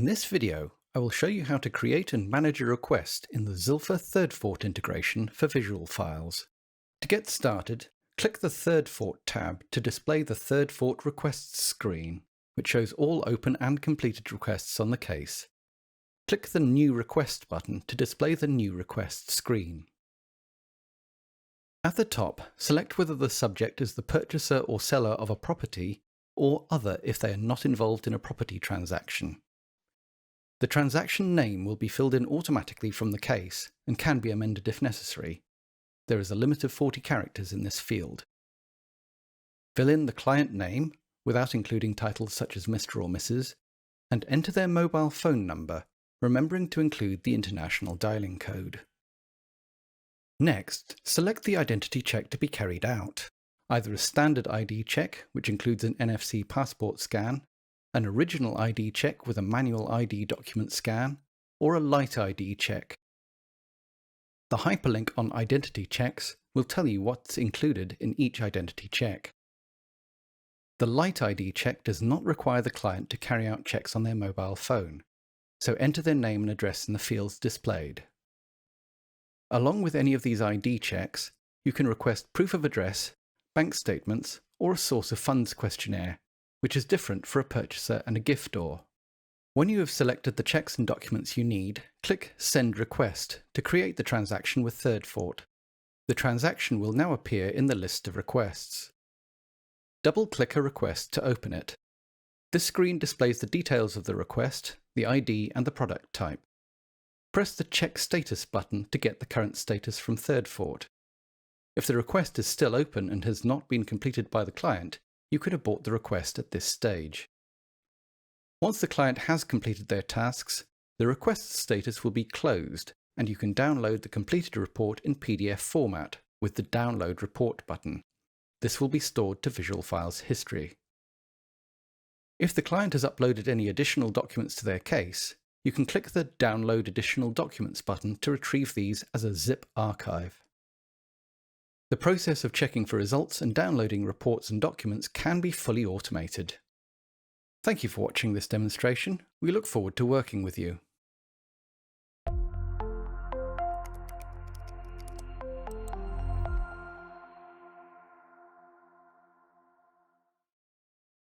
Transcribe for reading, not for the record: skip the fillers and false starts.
In this video, I will show you how to create and manage a request in the Zilfer Thirdfort integration for Visualfiles. To get started, click the Thirdfort tab to display the Thirdfort Requests screen, which shows all open and completed requests on the case. Click the New Request button to display the New Request screen. At the top, select whether the subject is the purchaser or seller of a property, or Other if they are not involved in a property transaction. The transaction name will be filled in automatically from the case and can be amended if necessary. There is a limit of 40 characters in this field. Fill in the client name, without including titles such as Mr. or Mrs., and enter their mobile phone number, remembering to include the international dialing code. Next, select the identity check to be carried out, either a standard ID check, which includes an NFC passport scan, an original ID check with a manual ID document scan, or a light ID check. The hyperlink on identity checks will tell you what's included in each identity check. The light ID check does not require the client to carry out checks on their mobile phone, so enter their name and address in the fields displayed. Along with any of these ID checks, you can request proof of address, bank statements, or a source of funds questionnaire, which is different for a purchaser and a giftor. When you have selected the checks and documents you need, click Send Request to create the transaction with Thirdfort. The transaction will now appear in the list of requests. Double-click a request to open it. This screen displays the details of the request, the ID, and the product type. Press the Check Status button to get the current status from Thirdfort. If the request is still open and has not been completed by the client, you can abort the request at this stage. Once the client has completed their tasks, the request status will be closed, and you can download the completed report in PDF format with the Download Report button. This will be stored to Visualfiles history. If the client has uploaded any additional documents to their case, you can click the Download Additional Documents button to retrieve these as a zip archive. The process of checking for results and downloading reports and documents can be fully automated. Thank you for watching this demonstration. We look forward to working with you.